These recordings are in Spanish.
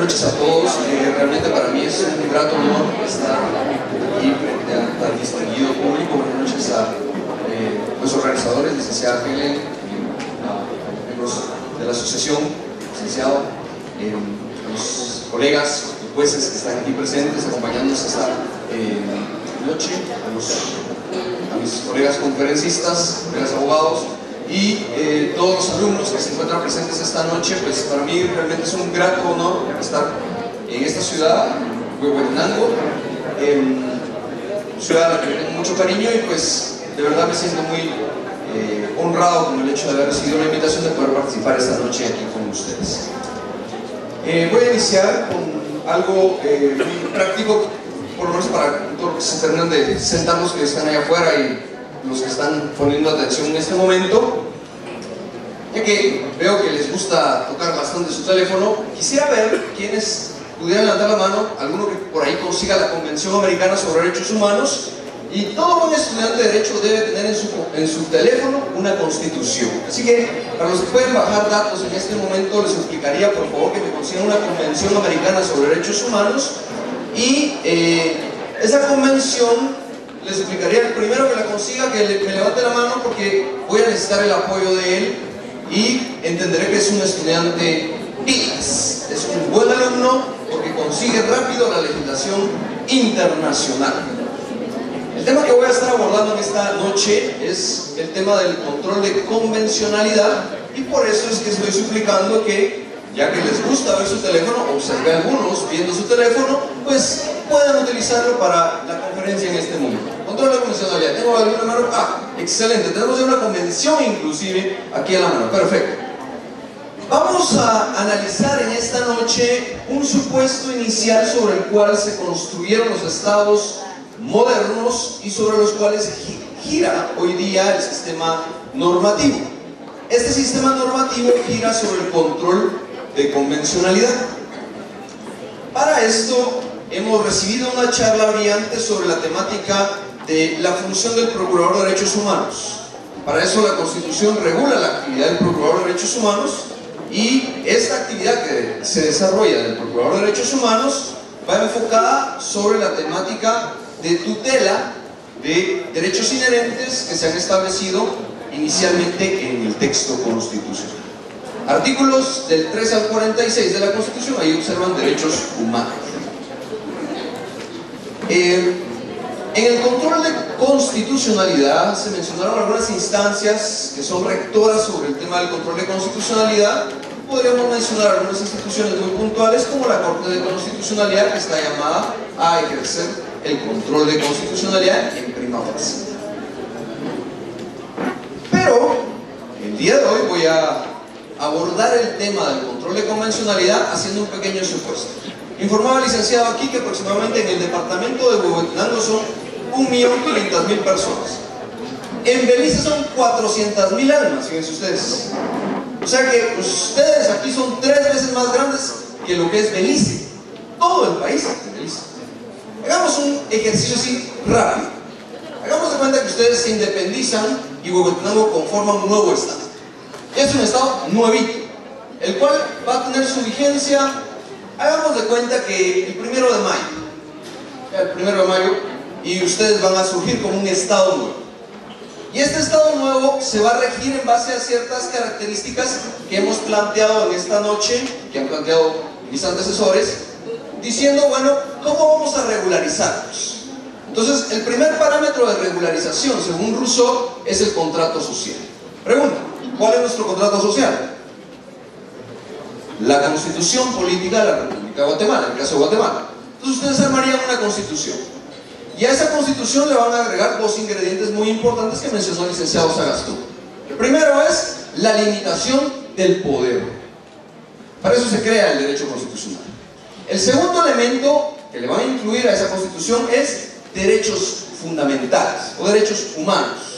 noches a todos. Realmente para mí es un grato honor estar aquí frente a tan distinguido público. Buenas noches a los organizadores, licenciada Helen, a miembros de la asociación, licenciado, a los colegas, los jueces que están aquí presentes acompañándonos esta noche, a mis colegas conferencistas, colegas abogados y todos los alumnos que se encuentran presentes esta noche. Pues para mí realmente es un grato honor estar en esta ciudad, Huehuetenango, ciudad a la que le tengo mucho cariño, y pues de verdad me siento muy honrado con el hecho de haber recibido la invitación de poder participar esta noche aquí con ustedes. Voy a iniciar con algo muy práctico, por lo menos para todos los que se terminan de sentar, los que están allá afuera y los que están poniendo atención en este momento, ya que veo que les gusta tocar bastante su teléfono. Quisiera ver quienes pudieran levantar la mano, alguno que por ahí consiga la Convención Americana sobre Derechos Humanos. Y todo buen estudiante de Derecho debe tener en su teléfono una Constitución. Así que para los que pueden bajar datos en este momento, les suplicaría por favor que me consigan una Convención Americana sobre Derechos Humanos. Y esa convención, les suplicaría el primero que la consiga que me levante la mano, porque voy a necesitar el apoyo de él y entenderé que es un estudiante pilas, es un buen alumno porque consigue rápido la legislación internacional. El tema que voy a estar abordando en esta noche es el tema del control de convencionalidad, y por eso es que estoy suplicando que, ya que les gusta ver su teléfono, observé a algunos viendo su teléfono, pues puedan utilizarlo para la conferencia en este momento. Control de convencionalidad. ¿Tengo alguna mano? Ah, excelente. Tenemos ya una convención inclusive aquí a la mano. Perfecto. Vamos a analizar en esta noche un supuesto inicial sobre el cual se construyeron los estados modernos y sobre los cuales gira hoy día el sistema normativo. Este sistema normativo gira sobre el control de convencionalidad. Para esto hemos recibido una charla brillante sobre la temática de la función del Procurador de Derechos Humanos. Para eso la Constitución regula la actividad del Procurador de Derechos Humanos, y esta actividad que se desarrolla del Procurador de Derechos Humanos va enfocada sobre la temática de tutela de derechos inherentes que se han establecido inicialmente en el texto constitucional. Artículos del 3 al 46 de la Constitución, ahí observan derechos humanos. En el control de constitucionalidad se mencionaron algunas instancias que son rectoras sobre el tema del control de constitucionalidad. Podríamos mencionar algunas instituciones muy puntuales, como la Corte de Constitucionalidad, que está llamada a ejercer el control de constitucionalidad en prima fase. Pero el día de hoy voy a abordar el tema del control de convencionalidad haciendo un pequeño supuesto. Informaba el licenciado aquí que aproximadamente en el departamento de Huehuetenango son 1.500.000 personas. En Belice son 400.000 almas, fíjense ustedes. O sea que ustedes aquí son 3 veces más grandes que lo que es Belice. Todo el país es Belice. Hagamos un ejercicio así rápido. Hagamos de cuenta que ustedes se independizan y Huehuetenango conforma un nuevo estado. Es un estado nuevito, el cual va a tener su vigencia. Hagamos de cuenta que el 1 de mayo, y ustedes van a surgir como un estado nuevo. Y este estado nuevo se va a regir en base a ciertas características que hemos planteado en esta noche, que han planteado mis antecesores, diciendo, bueno, ¿cómo vamos a regularizarlos? Entonces, el primer parámetro de regularización, según Rousseau, es el contrato social. Pregunta, ¿cuál es nuestro contrato social? La Constitución Política de la República de Guatemala, en el caso de Guatemala. Entonces ustedes armarían una Constitución, y a esa Constitución le van a agregar 2 ingredientes muy importantes que mencionó el licenciado Sagastú. El primero es la limitación del poder. Para eso se crea el derecho constitucional. El segundo elemento que le van a incluir a esa Constitución es derechos fundamentales o derechos humanos.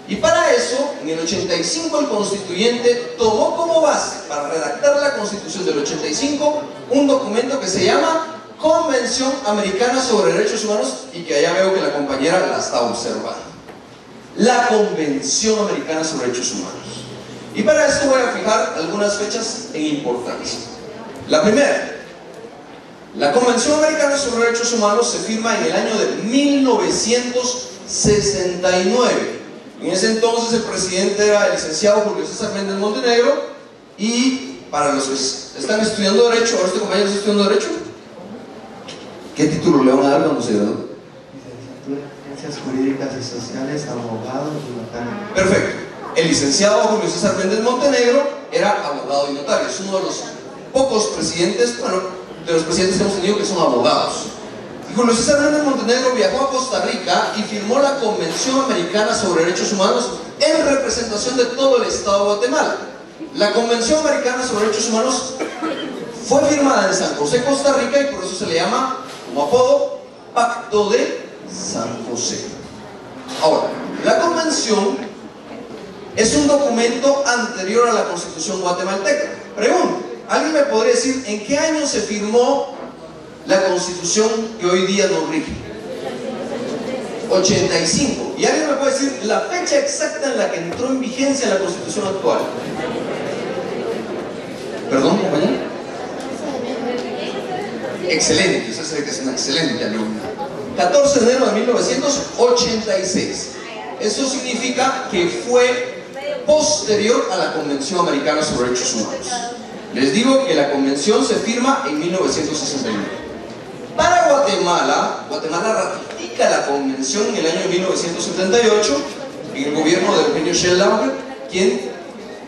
Y para eso, en el 85 el constituyente tomó como base para redactar la Constitución del 85 un documento que se llama Convención Americana sobre Derechos Humanos, y que allá veo que la compañera la está observando. La Convención Americana sobre Derechos Humanos. Y para esto voy a fijar algunas fechas en importancia. La primera, La Convención Americana sobre Derechos Humanos se firma en el año de 1969. En ese entonces el presidente era el licenciado Julio César Méndez Montenegro, y para los que están estudiando Derecho, ¿ahora este compañero está estudiando Derecho? ¿Qué título le van a dar cuando se gradúe? Licenciatura en Ciencias Jurídicas y Sociales, abogado y notario. Perfecto. El licenciado Julio César Méndez Montenegro era abogado y notario. Es uno de los pocos presidentes, bueno, de los presidentes que hemos tenido que son abogados. Y Julio César Méndez Montenegro viajó a Costa Rica y firmó la Convención Americana sobre Derechos Humanos en representación de todo el Estado de Guatemala. La Convención Americana sobre Derechos Humanos fue firmada en San José, Costa Rica, y por eso se le llama, como apodo, Pacto de San José. Ahora, la Convención es un documento anterior a la Constitución guatemalteca. Pregunto, ¿alguien me podría decir en qué año se firmó la Constitución que hoy día nos rige? 85. ¿Y alguien me puede decir la fecha exacta en la que entró en vigencia la Constitución actual? ¿Perdón, compañero? Excelente, usted sabe que es una excelente alumna. 14 de enero de 1986. Eso significa que fue posterior a la Convención Americana sobre Derechos Humanos. Les digo que la convención se firma en 1969. Para Guatemala, Guatemala ratifica la convención en el año 1978 en el gobierno de Eugenio Schellenberg, quien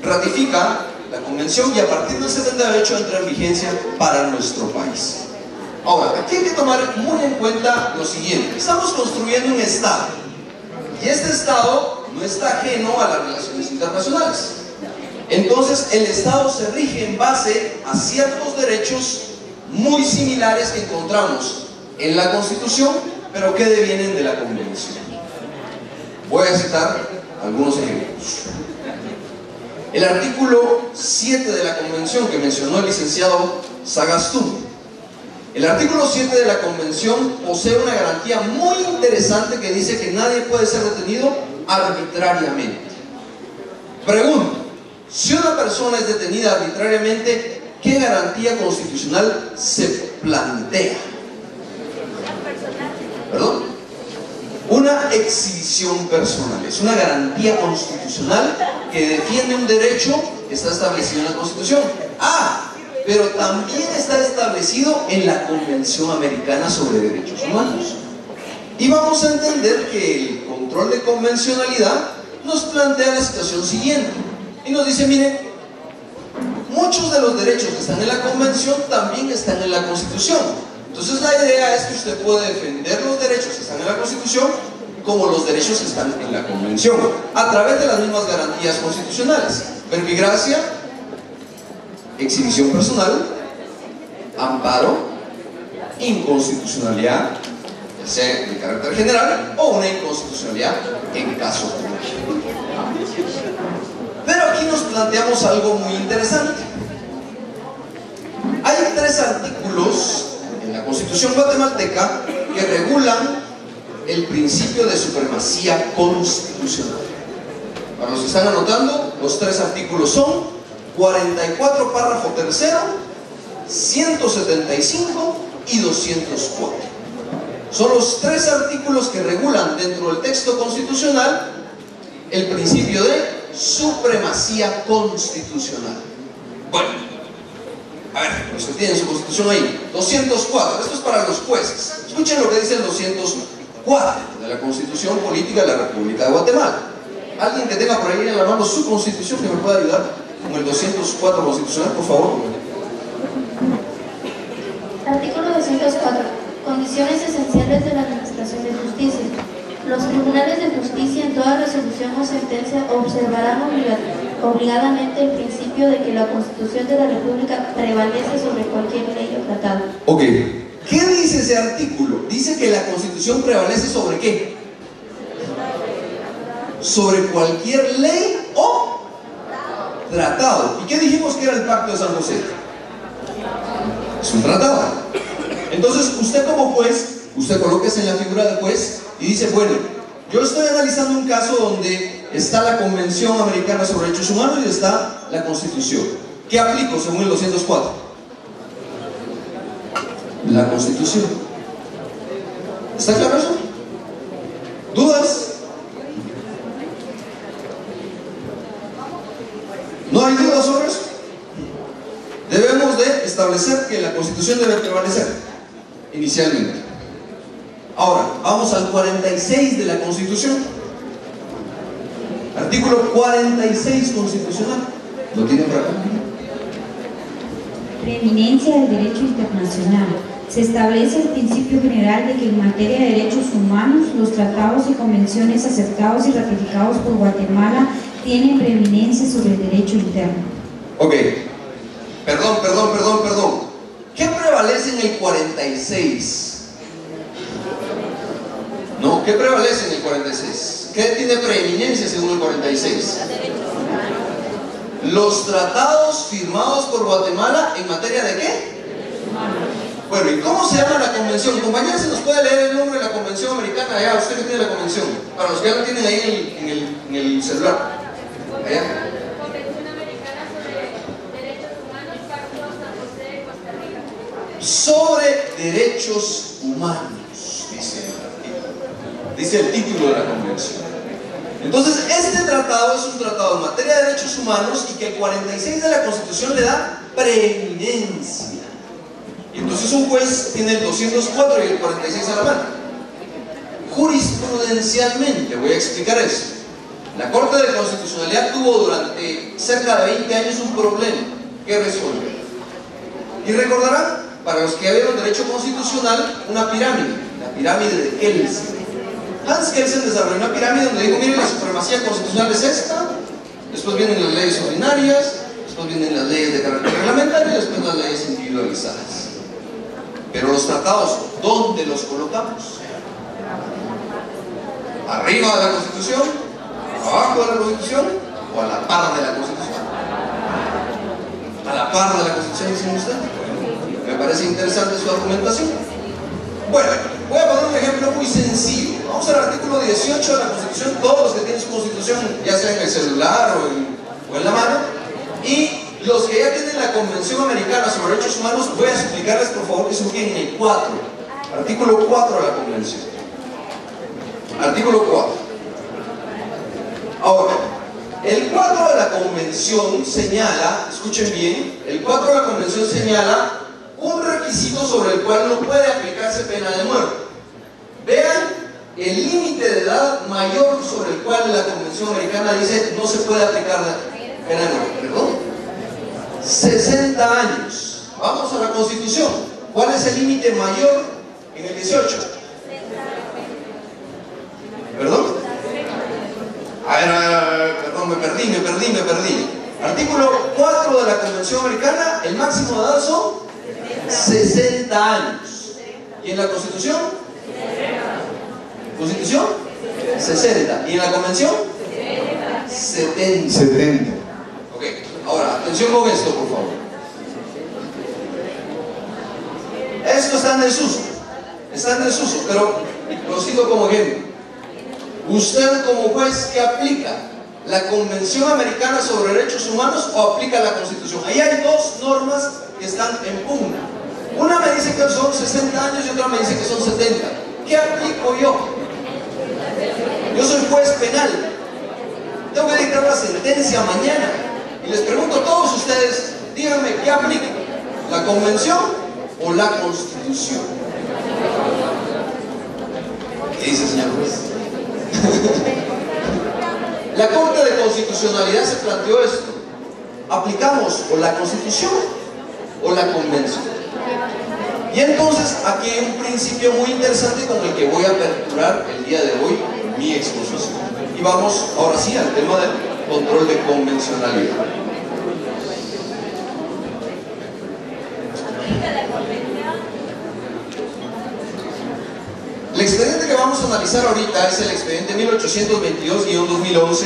ratifica la convención, y a partir del 78 entra en vigencia para nuestro país. Ahora, aquí hay que tomar muy en cuenta lo siguiente: estamos construyendo un Estado, y este Estado no está ajeno a las relaciones internacionales. Entonces el Estado se rige en base a ciertos derechos muy similares que encontramos en la Constitución, pero que devienen de la Convención. Voy a citar algunos ejemplos. El artículo 7 de la Convención que mencionó el licenciado Sagastún. El artículo 7 de la Convención posee una garantía muy interesante que dice que nadie puede ser detenido arbitrariamente. Pregunto, si una persona es detenida arbitrariamente, ¿qué garantía constitucional se plantea? ¿Perdón? Una exhibición personal. Es una garantía constitucional que defiende un derecho que está establecido en la Constitución. Pero también está establecido en la Convención Americana sobre Derechos Humanos. Y vamos a entender que el control de convencionalidad nos plantea la situación siguiente. Y nos dice, miren, muchos de los derechos que están en la Convención también están en la Constitución. Entonces la idea es que usted puede defender los derechos que están en la Constitución como los derechos que están en la Convención, a través de las mismas garantías constitucionales: verbigracia, exhibición personal, amparo, inconstitucionalidad, ya sea de carácter general, o una inconstitucionalidad en caso general. Pero aquí nos planteamos algo muy interesante. Hay 3 artículos en la Constitución guatemalteca que regulan el principio de supremacía constitucional. Para los que están anotando, los 3 artículos son 44 párrafo 3º, 175 y 204. Son los 3 artículos que regulan dentro del texto constitucional el principio de supremacía constitucional. Bueno, a ver, los que tienen su constitución ahí. 204, esto es para los jueces. Escuchen lo que dice el 204 de la Constitución Política de la República de Guatemala. Alguien que tenga por ahí en la mano su constitución, que me pueda ayudar con el 204 constitucional, por favor. Artículo 204. Condiciones esenciales de la administración de justicia. Los tribunales de justicia en toda resolución o sentencia observarán obligadamente el principio de que la Constitución de la República prevalece sobre cualquier ley o tratado. Ok, ¿qué dice ese artículo? Dice que la Constitución prevalece ¿sobre qué? Sobre cualquier ley o tratado. ¿Y qué dijimos que era el Pacto de San José? Es un tratado. Entonces, usted como juez, usted colóquese en la figura de juez y dice, bueno, yo estoy analizando un caso donde está la Convención Americana sobre Derechos Humanos y está la Constitución. ¿Qué aplico según el 204? la Constitución. ¿Está claro eso? ¿Dudas? ¿No hay dudas sobre eso? Debemos de establecer que la Constitución debe prevalecer inicialmente. Ahora, vamos al 46 de la Constitución. Artículo 46 constitucional. ¿Lo tienen por acá? Preeminencia del derecho internacional. Se establece el principio general de que en materia de derechos humanos, los tratados y convenciones aceptados y ratificados por Guatemala tienen preeminencia sobre el derecho interno. Ok. Perdón. ¿Qué prevalece en el 46? No, ¿qué prevalece en el 46? ¿Qué tiene preeminencia según el 46? Los tratados firmados por Guatemala en materia de qué? Bueno, ¿y cómo se llama la convención? Compañera, ¿se nos puede leer el nombre de la convención americana? Allá, usted que tiene la convención. Para los que ya lo tienen ahí en el celular. Allá. Convención Americana sobre Derechos Humanos, Pacto San José de Costa Rica. Sobre derechos humanos, dice el título de la convención. Entonces, este tratado es un tratado en materia de derechos humanos y que el 46 de la Constitución le da preeminencia. Y entonces un juez tiene el 204 y el 46 a la mano. Jurisprudencialmente, voy a explicar eso. La Corte de Constitucionalidad tuvo durante cerca de 20 años un problema que resolver. Y recordarán, para los que ya vieron derecho constitucional, una pirámide, la pirámide de Kelsen. Hans Kelsen desarrolló una pirámide donde dijo: miren, la supremacía constitucional es esta, después vienen las leyes ordinarias, después vienen las leyes de carácter reglamentario y después las leyes individualizadas. Pero los tratados, ¿dónde los colocamos? ¿Arriba de la Constitución? ¿Abajo de la Constitución? ¿O a la par de la Constitución? ¿A la par de la Constitución, dicen usted? Me parece interesante su argumentación. Bueno, voy a poner un ejemplo muy sencillo. Vamos al artículo 18 de la Constitución. Todos los que tienen su Constitución, ya sea en el celular o en la mano, y los que ya tienen la Convención Americana sobre Derechos Humanos, voy a suplicarles por favor que se ubiquen en el 4, artículo 4 de la Convención. Artículo 4. Ahora, el 4 de la Convención señala, escuchen bien, el 4 de la Convención señala un requisito sobre el cual no puede aplicarse pena de muerte. Vean el límite de edad mayor sobre el cual la Convención Americana dice no se puede aplicar la pena de muerte. ¿Perdón? 60 años. Vamos a la Constitución. ¿Cuál es el límite mayor en el 18? ¿Perdón? A ver, perdón, me perdí. Artículo 4 de la Convención Americana, el máximo de edad son 60 años. ¿Y en la Constitución? ¿Constitución? 60. ¿Y en la Convención? 70. Ok, ahora, atención con esto, por favor. Esto está en desuso, pero lo cito como ejemplo. Usted como juez, ¿qué aplica? ¿La Convención Americana sobre Derechos Humanos o aplica la Constitución? Ahí hay dos normas que están en pugna. Una me dice que son 60 años y otra me dice que son 70. ¿Qué aplico yo? Yo soy juez penal. Tengo que dictar la sentencia mañana. Y les pregunto a todos ustedes, díganme, ¿qué aplico? ¿La Convención o la Constitución? ¿Qué dice, señor juez? La Corte de Constitucionalidad se planteó esto: ¿aplicamos o la Constitución o la Convención? Y entonces aquí hay un principio muy interesante con el que voy a aperturar el día de hoy mi exposición. Y vamos ahora sí al tema del control de convencionalidad. El expediente que vamos a analizar ahorita es el expediente 1822-2011,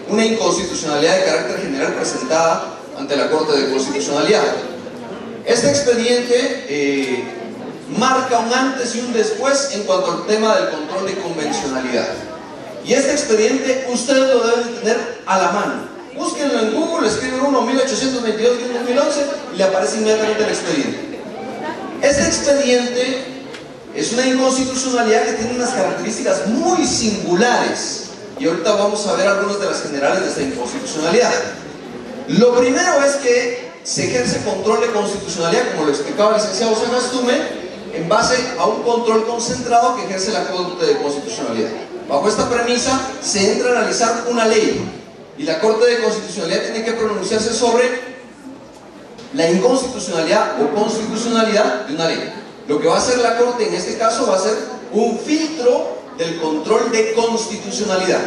una inconstitucionalidad de carácter general presentada ante la Corte de Constitucionalidad. Este expediente marca un antes y un después en cuanto al tema del control de convencionalidad. Y este expediente ustedes lo deben tener a la mano. Búsquenlo en Google, escriben uno 1822-2011 y le aparece inmediatamente el expediente. Este expediente es una inconstitucionalidad que tiene unas características muy singulares y ahorita vamos a ver algunas de las generales de esta inconstitucionalidad. Lo primero es que se ejerce control de constitucionalidad, como lo explicaba el licenciado Sagastume, en base a un control concentrado que ejerce la Corte de Constitucionalidad. Bajo esta premisa se entra a analizar una ley y la Corte de Constitucionalidad tiene que pronunciarse sobre la inconstitucionalidad o constitucionalidad de una ley. Lo que va a hacer la Corte en este caso va a ser un filtro del control de constitucionalidad.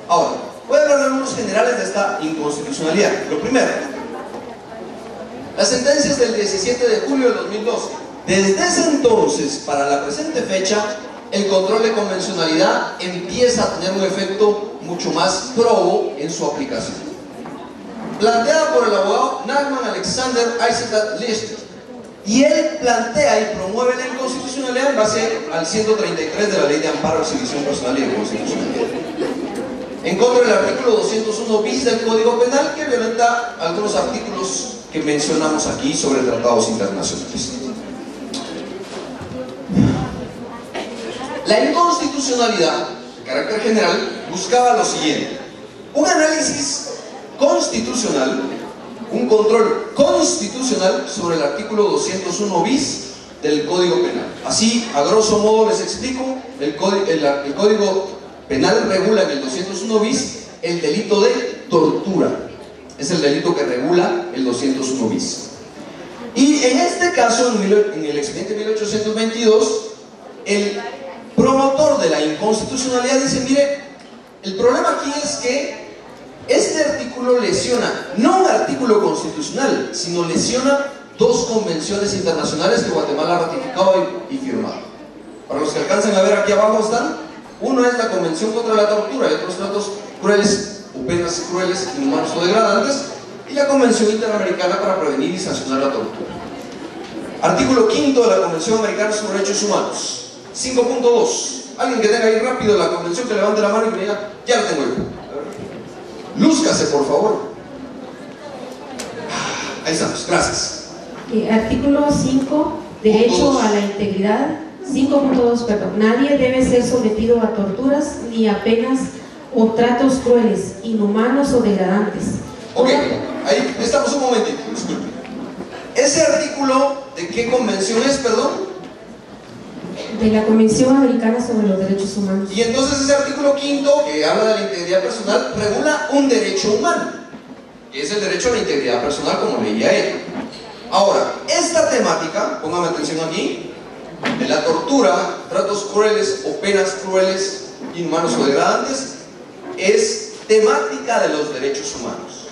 Ahora, voy a hablar de algunos generales de esta inconstitucionalidad. Lo primero, las sentencias del 17 de julio del 2012. Desde ese entonces, para la presente fecha, el control de convencionalidad empieza a tener un efecto mucho más probo en su aplicación. Planteada por el abogado Nachman Alexander Isaac Lister, y él plantea y promueve la inconstitucionalidad en base al 133 de la Ley de Amparo, Exhibición Personal y de Constitucionalidad, en contra del artículo 201 bis del Código Penal, que violenta algunos artículos que mencionamos aquí sobre tratados internacionales. La inconstitucionalidad, de carácter general, buscaba lo siguiente: un análisis constitucional, un control constitucional sobre el artículo 201 bis del Código Penal. Así, a grosso modo les explico, el Código Penal regula en el 201 bis el delito de tortura. Es el delito que regula el 201 bis. Y en este caso, en el expediente 1822, el promotor de la inconstitucionalidad dice: mire, el problema aquí es que este artículo lesiona, no un artículo constitucional, sino lesiona dos convenciones internacionales que Guatemala ha ratificado y firmado. Para los que alcancen a ver, aquí abajo están. Uno es la Convención contra la Tortura y otros tratos crueles o penas crueles, inhumanos o degradantes, y la Convención Interamericana para prevenir y sancionar la tortura. Artículo 5 de la Convención Americana sobre Derechos Humanos. 5.2. Alguien que tenga ahí rápido la convención, que levante la mano y me diga: ya la tengo yo. Lúzcase, por favor. Ahí estamos, gracias. Artículo 5, derecho a la integridad. 5.2, perdón. Nadie debe ser sometido a torturas ni a penas o tratos crueles, inhumanos o degradantes. Ok, ahí estamos un momentito, disculpe. ¿Ese artículo de qué convención es, perdón? De la Convención Americana sobre los Derechos Humanos. Y entonces ese artículo 5, que habla de la integridad personal, regula un derecho humano, que es el derecho a la integridad personal, como leía él. Ahora, esta temática, póngame atención aquí, de la tortura, tratos crueles o penas crueles, inhumanos o degradantes, es temática de los derechos humanos.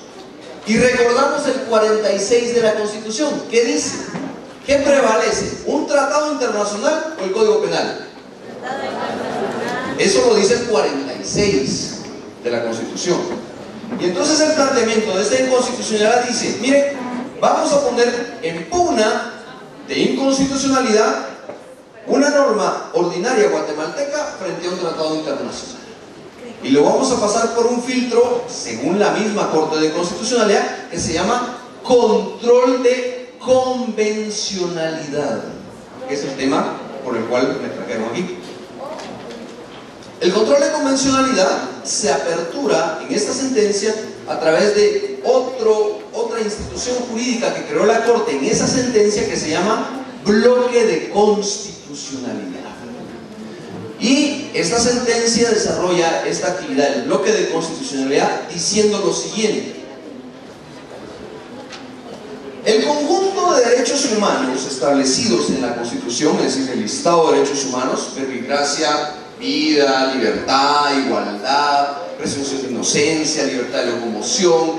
Y recordamos el 46 de la Constitución, ¿qué dice? ¿Qué prevalece? ¿Un tratado internacional o el Código Penal? Eso lo dice el 46 de la Constitución. Y entonces el planteamiento de esta inconstitucionalidad dice: mire, vamos a poner en pugna de inconstitucionalidad una norma ordinaria guatemalteca frente a un tratado internacional. Y lo vamos a pasar por un filtro, según la misma Corte de Constitucionalidad, que se llama control de convencionalidad, que es el tema por el cual me trajeron aquí. El control de convencionalidad se apertura en esta sentencia a través de otra institución jurídica que creó la Corte en esa sentencia, que se llama bloque de constitucionalidad. Y esta sentencia desarrolla esta actividad, el bloque de constitucionalidad, diciendo lo siguiente: el conjunto de derechos humanos establecidos en la Constitución, es decir, el listado de derechos humanos, verbigracia, vida, libertad, igualdad, presunción de inocencia, libertad de locomoción,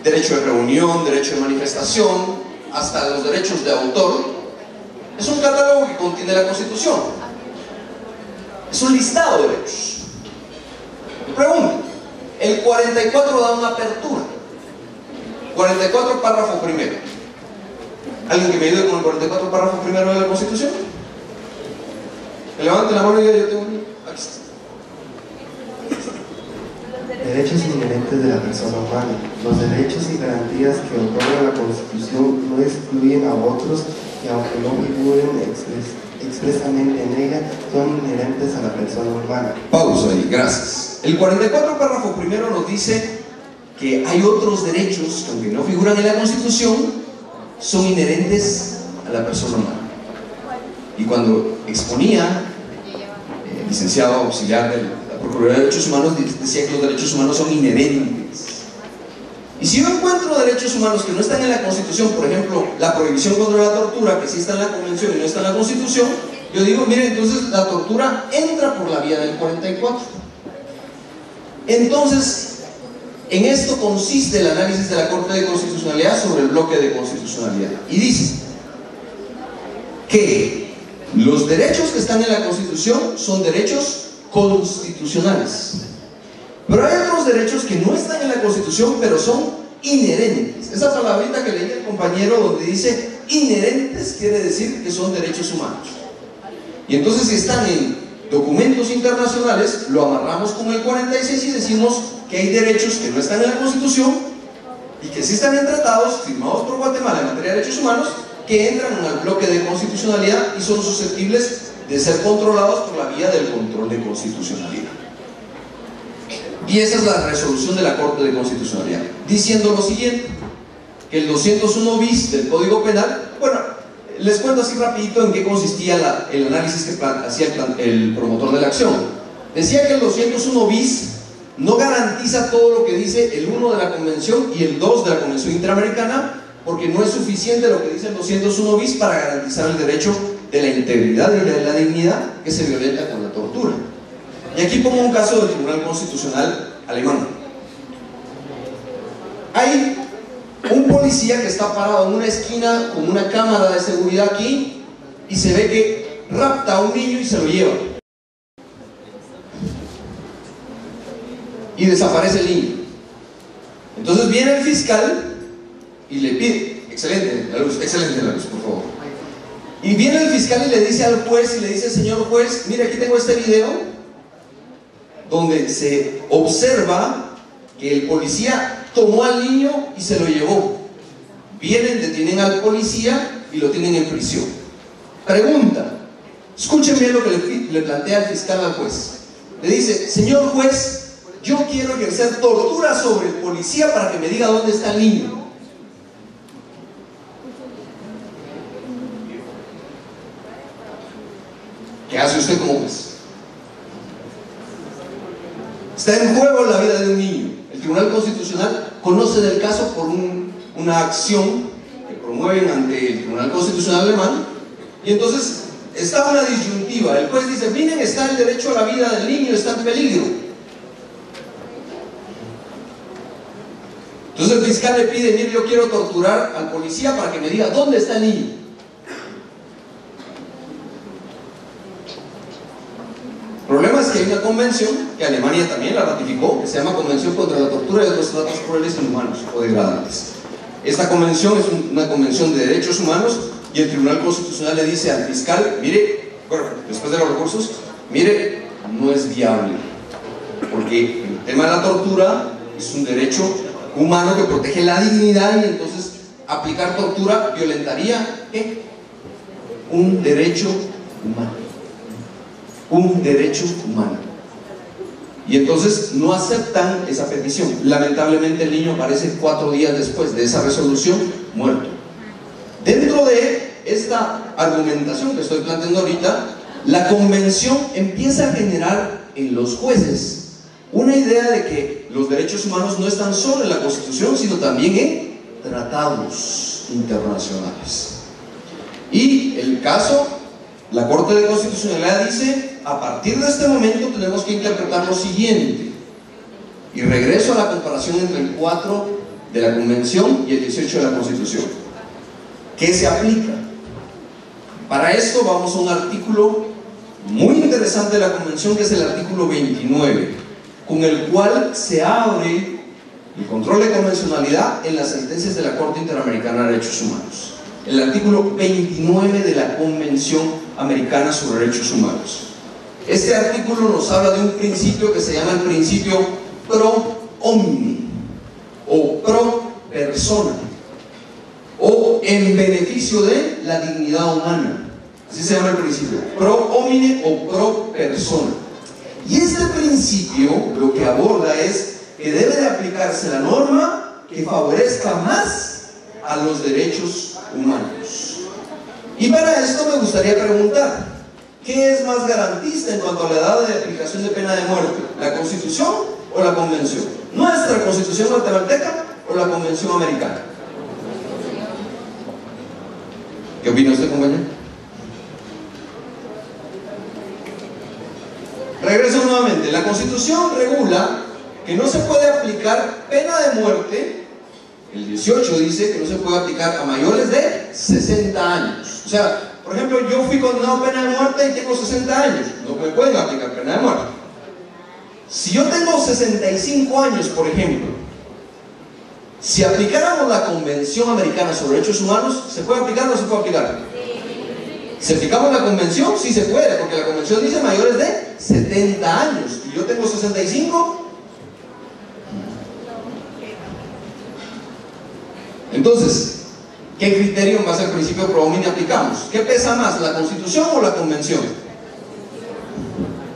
derecho de reunión, derecho de manifestación, hasta los derechos de autor, es un catálogo que contiene la Constitución. Es un listado de derechos. Me pregunto, el 44 da una apertura. 44, párrafo primero. ¿Alguien que me ayude con el 44, párrafo primero de la Constitución? Que levante la mano y diga: yo tengo un... Aquí está. Derechos inherentes de la persona humana. Los derechos y garantías que otorga la Constitución no excluyen a otros que, aunque no figuren expresamente en ella, son inherentes a la persona humana. Pausa ahí, gracias. El 44 párrafo primero nos dice que hay otros derechos que, aunque no figuran en la Constitución, son inherentes a la persona humana. Y cuando exponía el licenciado auxiliar de la Procuraduría de Derechos Humanos, decía que los derechos humanos son inherentes. Y si yo encuentro derechos humanos que no están en la Constitución, por ejemplo, la prohibición contra la tortura, que sí está en la Convención y no está en la Constitución, yo digo, miren, entonces la tortura entra por la vía del 44. Entonces, en esto consiste el análisis de la Corte de Constitucionalidad sobre el bloque de constitucionalidad. Y dice que los derechos que están en la Constitución son derechos constitucionales. Pero hay otros derechos que no están en la Constitución, pero son inherentes. Esa palabrita que leí el compañero donde dice inherentes quiere decir que son derechos humanos. Y entonces, si están en documentos internacionales, lo amarramos con el 46 y decimos que hay derechos que no están en la Constitución y que sí están en tratados firmados por Guatemala en materia de derechos humanos, que entran en el bloque de constitucionalidad y son susceptibles de ser controlados por la vía del control de constitucionalidad. Y esa es la resolución de la Corte de Constitucionalidad, diciendo lo siguiente, que el 201 bis del Código Penal, bueno, les cuento así rapidito en qué consistía el análisis que hacía el promotor de la acción. Decía que el 201 bis no garantiza todo lo que dice el 1 de la Convención y el 2 de la Convención Interamericana, porque no es suficiente lo que dice el 201 bis para garantizar el derecho de la integridad y de la dignidad que se violenta con la tortura. Y aquí pongo un caso del Tribunal Constitucional alemán. Hay un policía que está parado en una esquina con una cámara de seguridad aquí y se ve que rapta a un niño y se lo lleva. Y desaparece el niño. Entonces viene el fiscal y le pide, excelente la luz, por favor. Y viene el fiscal y le dice al juez, y le dice, señor juez, mire, aquí tengo este video donde se observa que el policía tomó al niño y se lo llevó. Vienen, detienen al policía y lo tienen en prisión. Pregunta, escuchen bien lo que le plantea el fiscal al juez. Le dice, señor juez, yo quiero ejercer tortura sobre el policía para que me diga dónde está el niño. ¿Qué hace usted como juez? Está en juego la vida de un niño. El Tribunal Constitucional conoce del caso por una acción que promueven ante el Tribunal Constitucional alemán, y entonces está una disyuntiva. El juez dice, miren, está el derecho a la vida del niño, está en peligro. Entonces el fiscal le pide, mire, yo quiero torturar al policía para que me diga dónde está el niño. El problema es que hay una convención, que Alemania también la ratificó, que se llama Convención contra la Tortura y otros Tratos Crueles, Inhumanos o Degradantes. Esta convención es una convención de derechos humanos, y el Tribunal Constitucional le dice al fiscal, mire, bueno, después de los recursos, mire, no es viable, porque el tema de la tortura es un derecho humano que protege la dignidad, y entonces aplicar tortura violentaría ¿qué? Un derecho humano. Un derecho humano. Y entonces no aceptan esa petición. Lamentablemente el niño aparece 4 días después de esa resolución muerto. Dentro de esta argumentación que estoy planteando ahorita, la convención empieza a generar en los jueces una idea de que los derechos humanos no están solo en la Constitución, sino también en tratados internacionales. Y el caso, la Corte de Constitucionalidad dice, a partir de este momento tenemos que interpretar lo siguiente. Y regreso a la comparación entre el 4 de la Convención y el 18 de la Constitución. ¿Qué se aplica? Para esto vamos a un artículo muy interesante de la Convención, que es el artículo 29, con el cual se abre el control de convencionalidad en las sentencias de la Corte Interamericana de Derechos Humanos. El artículo 29 de la Convención Americana sobre Derechos Humanos. Este artículo nos habla de un principio que se llama el principio pro homine o pro persona o en beneficio de la dignidad humana. Así se llama el principio, pro homine o pro persona. Y este principio lo que aborda es que debe de aplicarse la norma que favorezca más a los derechos humanos. Y para esto me gustaría preguntar, ¿qué es más garantista en cuanto a la edad de aplicación de pena de muerte? ¿La Constitución o la Convención? ¿Nuestra Constitución guatemalteca o la Convención americana? ¿Qué opina usted, compañero? Regreso nuevamente. La Constitución regula que no se puede aplicar pena de muerte. El 18 dice que no se puede aplicar a mayores de 60 años. O sea, por ejemplo, yo fui condenado a pena de muerte y tengo 60 años. No me pueden aplicar pena de muerte. Si yo tengo 65 años, por ejemplo, si aplicáramos la Convención Americana sobre Derechos Humanos, ¿se puede aplicar o no se puede aplicar? Si aplicamos la Convención, sí se puede, porque la Convención dice mayores de 70 años. Y yo tengo 65. Entonces, ¿qué criterio en base al principio pro homine aplicamos? ¿Qué pesa más, la Constitución o la Convención?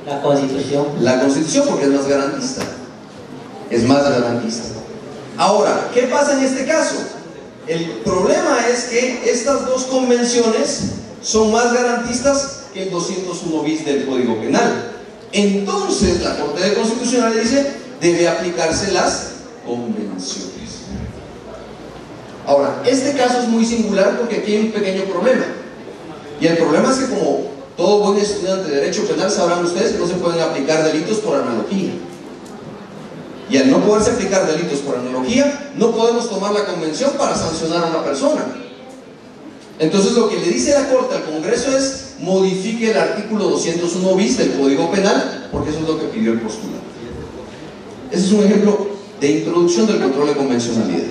La Constitución. La Constitución, porque es más garantista. Es más garantista. Ahora, ¿qué pasa en este caso? El problema es que estas dos convenciones son más garantistas que el 201 bis del Código Penal. Entonces, la Corte de Constitucional dice, debe aplicarse las convenciones. Ahora, este caso es muy singular porque aquí hay un pequeño problema. Y el problema es que, como todo buen estudiante de Derecho Penal, sabrán ustedes que no se pueden aplicar delitos por analogía. Y al no poderse aplicar delitos por analogía, no podemos tomar la convención para sancionar a una persona. Entonces, lo que le dice la Corte al Congreso es: modifique el artículo 201 bis del Código Penal, porque eso es lo que pidió el postulante. Ese es un ejemplo de introducción del control de convencionalidad.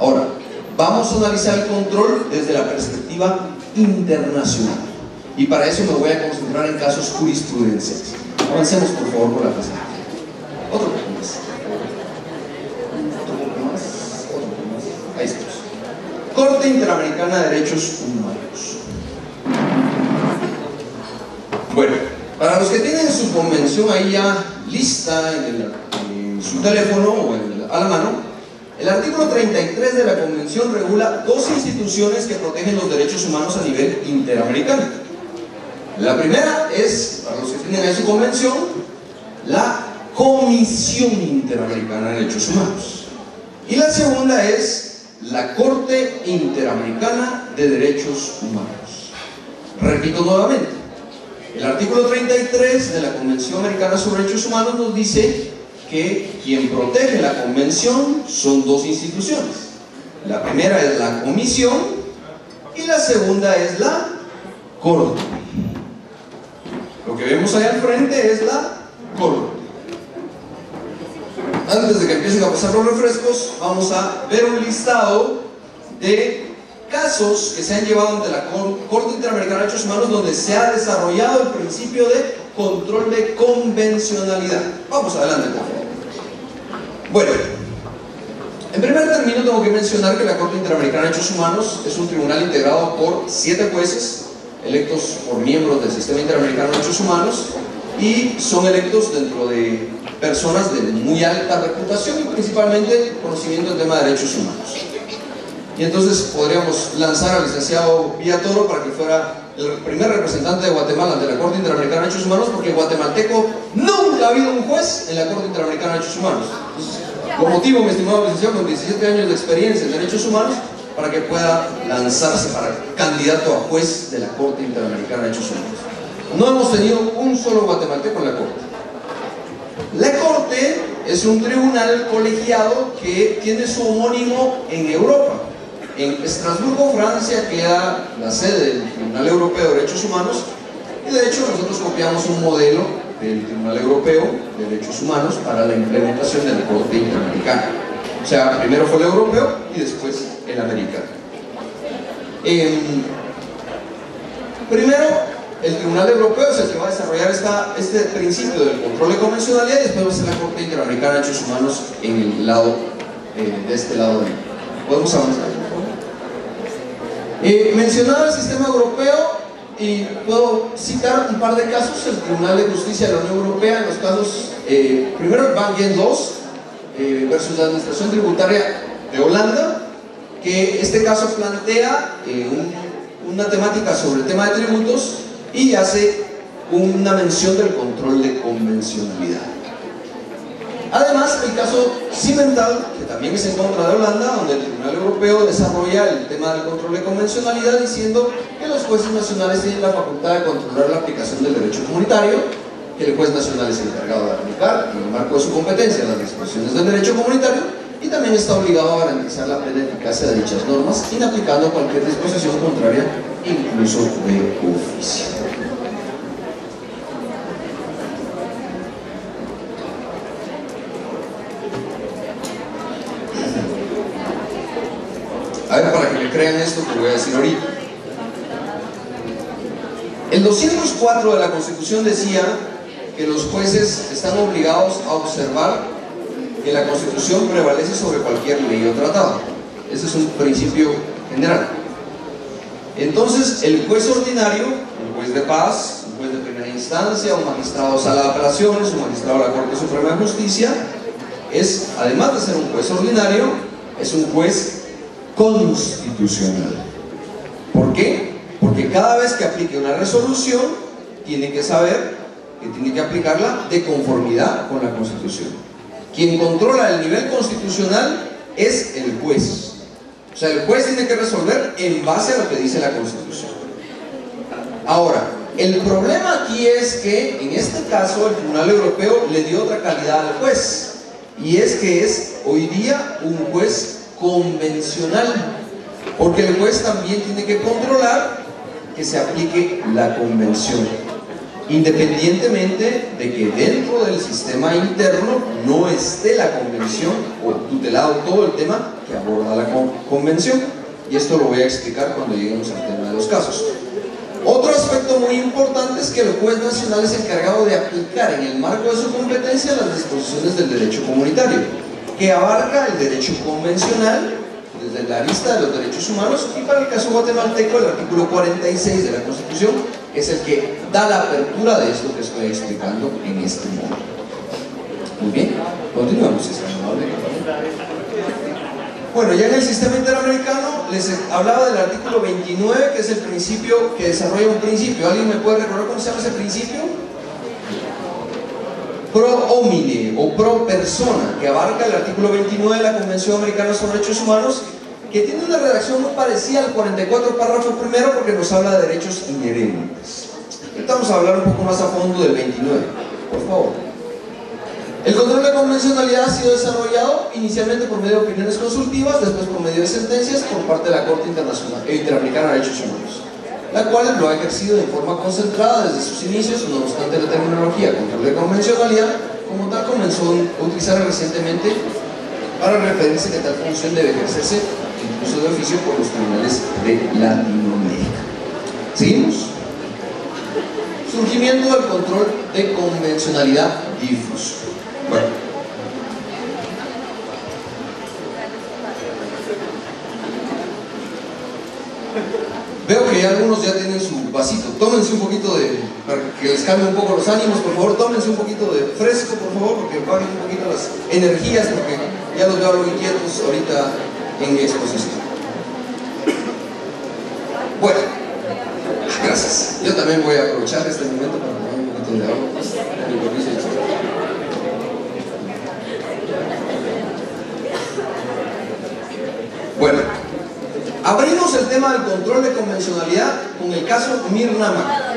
Ahora, vamos a analizar el control desde la perspectiva internacional. Y para eso me voy a concentrar en casos jurisprudenciales. Avancemos, por favor, por la presentación. Otro poco más. Otro poco más. Ahí estamos. Corte Interamericana de Derechos Humanos. Bueno, para los que tienen su convención ahí ya lista en su teléfono o a la mano, el artículo 33 de la Convención regula dos instituciones que protegen los derechos humanos a nivel interamericano. La primera es, para los que tienen ahí su convención, la Comisión Interamericana de Derechos Humanos. Y la segunda es la Corte Interamericana de Derechos Humanos. Repito nuevamente, el artículo 33 de la Convención Americana sobre Derechos Humanos nos dice que quien protege la convención son dos instituciones. La primera es la Comisión y la segunda es la Corte. Lo que vemos ahí al frente es la Corte. Antes de que empiecen a pasar los refrescos, vamos a ver un listado de casos que se han llevado ante la Corte Interamericana de Derechos Humanos donde se ha desarrollado el principio de control de convencionalidad. Vamos adelante, por favor. Bueno, en primer término tengo que mencionar que la Corte Interamericana de Derechos Humanos es un tribunal integrado por 7 jueces electos por miembros del Sistema Interamericano de Derechos Humanos y son electos dentro de personas de muy alta reputación y principalmente conocimiento del tema de derechos humanos. Y entonces podríamos lanzar al licenciado Villatoro para que fuera el primer representante de Guatemala ante la Corte Interamericana de Derechos Humanos, porque guatemalteco nunca ha habido un juez en la Corte Interamericana de Derechos Humanos. Lo motivo, mi estimado licenciado, con 17 años de experiencia en derechos humanos, para que pueda lanzarse para candidato a juez de la Corte Interamericana de Derechos Humanos. No hemos tenido un solo guatemalteco en la Corte. La Corte es un tribunal colegiado que tiene su homónimo en Europa. En Estrasburgo, Francia, queda la sede del Tribunal Europeo de Derechos Humanos, y de hecho nosotros copiamos un modelo del Tribunal Europeo de Derechos Humanos para la implementación de la Corte Interamericana. O sea, primero fue el europeo y después el americano. Primero, el Tribunal Europeo es el que va a desarrollar este principio del control de convencionalidad, y después va a ser la Corte Interamericana de Derechos Humanos en el lado, de este lado. ¿Podemos avanzar, por favor? Mencionaba el sistema europeo y puedo citar un par de casos. El Tribunal de Justicia de la Unión Europea, en los casos, primero el Van Gent 2 versus la Administración Tributaria de Holanda, que este caso plantea una temática sobre el tema de tributos y hace una mención del control de convencionalidad. Además, el caso Cimental, que también es en contra de Holanda, donde el Tribunal Europeo desarrolla el tema del control de convencionalidad diciendo que los jueces nacionales tienen la facultad de controlar la aplicación del derecho comunitario, que el juez nacional es el encargado de aplicar, en el marco de su competencia, las disposiciones del derecho comunitario, y también está obligado a garantizar la plena eficacia de dichas normas, inaplicando cualquier disposición contraria, incluso de oficio. A ver, para que me crean esto que voy a decir ahorita. El 204 de la Constitución decía que los jueces están obligados a observar que la Constitución prevalece sobre cualquier ley o tratado. Ese es un principio general. Entonces, el juez ordinario, un juez de paz, un juez de primera instancia, un magistrado de sala de apelaciones, un magistrado de la Corte Suprema de Justicia, es, además de ser un juez ordinario, es un juez constitucional. ¿Por qué? Porque cada vez que aplique una resolución, tiene que saber que tiene que aplicarla de conformidad con la Constitución. Quien controla el nivel constitucional es el juez. O sea, el juez tiene que resolver en base a lo que dice la Constitución. Ahora, el problema aquí es que en este caso el Tribunal Europeo le dio otra calidad al juez, y es que es hoy día un juez convencional, porque el juez también tiene que controlar que se aplique la convención, independientemente de que dentro del sistema interno no esté la convención o tutelado todo el tema que aborda la convención, y esto lo voy a explicar cuando lleguemos al tema de los casos. Otro aspecto muy importante es que el juez nacional es encargado de aplicar en el marco de su competencia las disposiciones del derecho comunitario, que abarca el derecho convencional desde la arista de los derechos humanos, y para el caso guatemalteco el artículo 46 de la Constitución es el que da la apertura de esto que estoy explicando en este momento. Muy bien, continuamos. Bueno, ya en el sistema interamericano les hablaba del artículo 29, que es el principio que desarrolla un principio. ¿Alguien me puede recordar cómo se llama ese principio? Pro homine o pro persona, que abarca el artículo 29 de la Convención Americana sobre Derechos Humanos, que tiene una redacción muy parecida al 44 párrafo primero, porque nos habla de derechos inherentes. Ahorita vamos a hablar un poco más a fondo del 29, por favor. El control de convencionalidad ha sido desarrollado inicialmente por medio de opiniones consultivas, después por medio de sentencias por parte de la Corte Interamericana de Derechos Humanos, la cual lo ha ejercido de forma concentrada desde sus inicios. No obstante, la terminología control de convencionalidad como tal comenzó a utilizar recientemente para referirse que tal función debe ejercerse incluso de oficio por los tribunales de Latinoamérica. ¿Seguimos? Surgimiento del control de convencionalidad difuso. Bueno, veo que ya algunos ya tienen su vasito. Tómense un poquito para que les cambie un poco los ánimos, por favor. Tómense un poquito de fresco, por favor, porque paguen un poquito las energías, porque ya los veo algo inquietos ahorita en mi exposición. Bueno, gracias. Yo también voy a aprovechar este momento para tomar un poquito de agua. Bueno, abrimos el tema del control de convencionalidad con el caso Mir-Nama.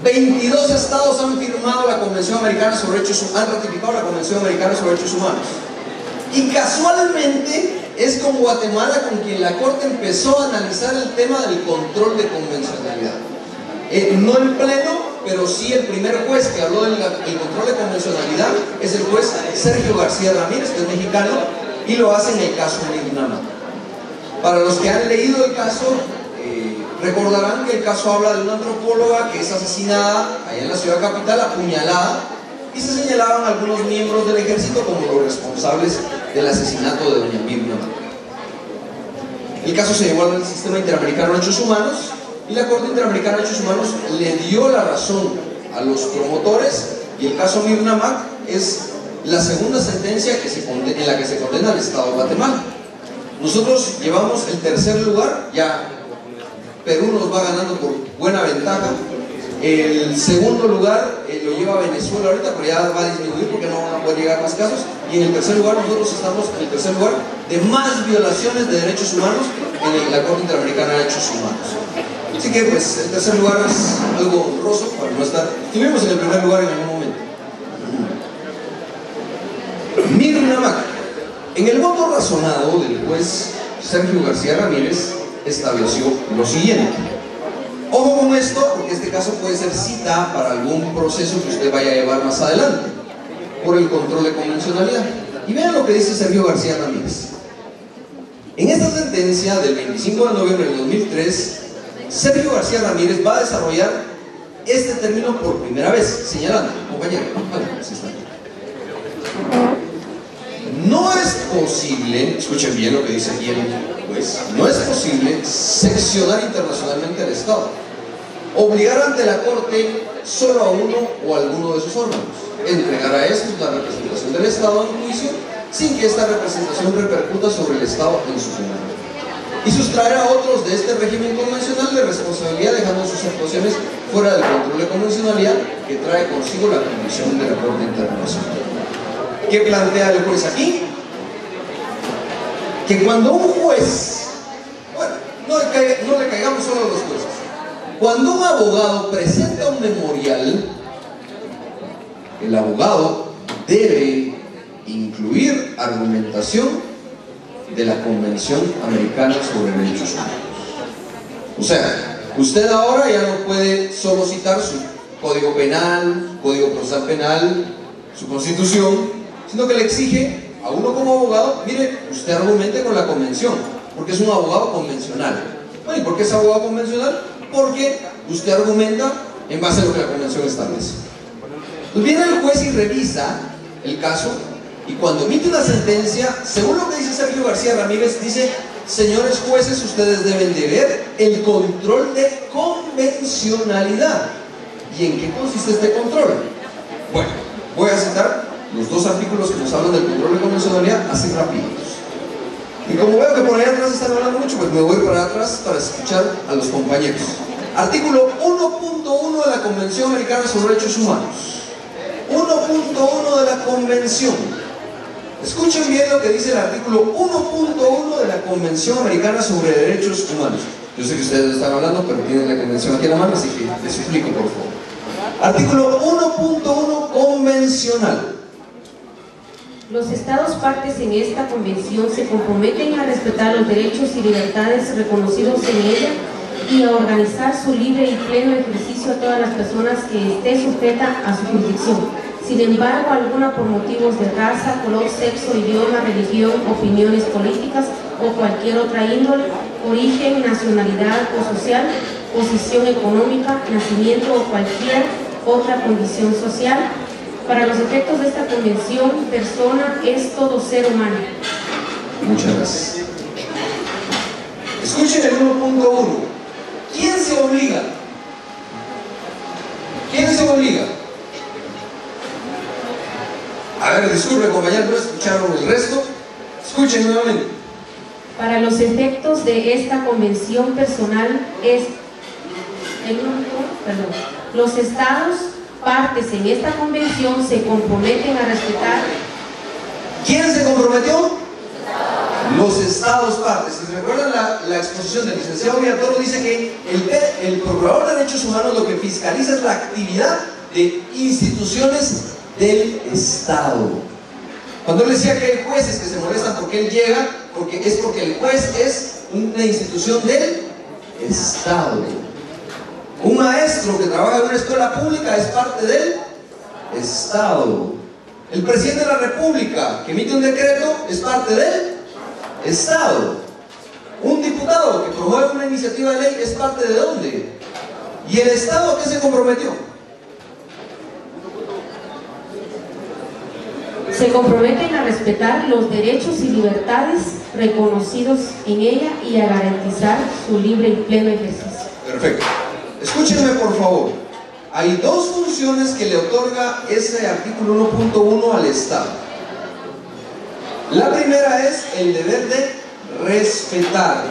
22 estados han firmado la Convención Americana sobre Derechos Humanos, han ratificado la Convención Americana sobre Derechos Humanos. Y casualmente es con Guatemala con quien la Corte empezó a analizar el tema del control de convencionalidad. No en pleno, pero sí el primer juez que habló del control de convencionalidad es el juez Sergio García Ramírez, que es mexicano, y lo hace en el caso Mir-Nama. Para los que han leído el caso, Recordarán que el caso habla de una antropóloga que es asesinada allá en la ciudad capital, apuñalada, y se señalaban algunos miembros del ejército como los responsables del asesinato de doña Mirna Mac. El caso se llevó al Sistema Interamericano de Derechos Humanos y la Corte Interamericana de Derechos Humanos le dio la razón a los promotores, y el caso Mirna Mac es la segunda sentencia en la que se condena al Estado de Guatemala. Nosotros llevamos el tercer lugar, ya Perú nos va ganando por buena ventaja. El segundo lugar lo lleva Venezuela ahorita, pero ya va a disminuir porque no van a poder llegar más casos. Y en el tercer lugar, nosotros estamos en el tercer lugar de más violaciones de derechos humanos en la Corte Interamericana de Derechos Humanos. Así que pues el tercer lugar es algo honroso para no estar. Estuvimos en el primer lugar en algún momento. Mirna Mac. En el voto razonado del juez Sergio García Ramírez estableció lo siguiente. Ojo con esto, porque este caso puede ser cita para algún proceso que usted vaya a llevar más adelante por el control de convencionalidad. Y vean lo que dice Sergio García Ramírez. En esta sentencia del 25 de noviembre del 2003, Sergio García Ramírez va a desarrollar este término por primera vez, señalando, compañero, no es posible, escuchen bien lo que dice aquí el juez, no es posible seccionar internacionalmente al Estado, obligar ante la Corte solo a uno o alguno de sus órganos, entregar a estos la representación del Estado en juicio sin que esta representación repercuta sobre el Estado en su fenómeno, y sustraer a otros de este régimen convencional de responsabilidad, dejando sus actuaciones fuera del control de convencionalidad que trae consigo la condición de la Corte Internacional. ¿Qué plantea el juez aquí? Que cuando un juez, bueno, no le caigamos solo a los jueces, cuando un abogado presenta un memorial, el abogado debe incluir argumentación de la Convención Americana sobre Derechos Humanos. O sea, usted ahora ya no puede solo citar su Código Penal, Código Procesal Penal, su Constitución, sino que le exige a uno como abogado, mire, usted argumente con la convención, porque es un abogado convencional. Bueno, ¿y por qué es abogado convencional? Porque usted argumenta en base a lo que la convención establece. Pues viene el juez y revisa el caso, y cuando emite una sentencia, según lo que dice Sergio García Ramírez, dice: señores jueces, ustedes deben de ver el control de convencionalidad. ¿Y en qué consiste este control? Bueno, voy a citar los dos artículos que nos hablan del control de convencionalidad así rapiditos. Y como veo que por allá atrás están hablando mucho, pues me voy para atrás para escuchar a los compañeros. Artículo 1.1 de la Convención Americana sobre Derechos Humanos. 1.1 de la Convención. Escuchen bien lo que dice el artículo 1.1 de la Convención Americana sobre Derechos Humanos. Yo sé que ustedes están hablando, pero tienen la convención aquí en la mano, así que les explico, por favor. Artículo 1.1 convencional. Los Estados partes en esta convención se comprometen a respetar los derechos y libertades reconocidos en ella y a organizar su libre y pleno ejercicio a todas las personas que esté sujeta a su jurisdicción. Sin embargo, alguna por motivos de raza, color, sexo, idioma, religión, opiniones políticas o cualquier otra índole, origen, nacionalidad o social, posición económica, nacimiento o cualquier otra condición social. Para los efectos de esta convención, persona es todo ser humano. Muchas gracias. Escuchen el 1.1. ¿Quién se obliga? ¿Quién se obliga? A ver, disculpe compañeros, no escucharon el resto. Escuchen nuevamente. Para los efectos de esta convención personal es los estados partes en esta convención se comprometen a respetar. ¿Quién se comprometió? Los estados partes. Si recuerdan la exposición del licenciado Villatoro, dice que el Procurador de Derechos Humanos lo que fiscaliza es la actividad de instituciones del Estado. Cuando él decía que hay jueces que se molestan porque él llega, porque el juez es una institución del Estado. Un maestro que trabaja en una escuela pública es parte del Estado. El presidente de la República que emite un decreto es parte del Estado. Un diputado diputado que promueve una iniciativa de ley es parte de dónde? ¿Y el Estado a qué se comprometió? Se comprometen a respetar los derechos y libertades reconocidos en ella y a garantizar su libre y pleno ejercicio. Perfecto. Escúchenme por favor. Hay dos funciones que le otorga ese artículo 1.1 al Estado. La primera es el deber de respetar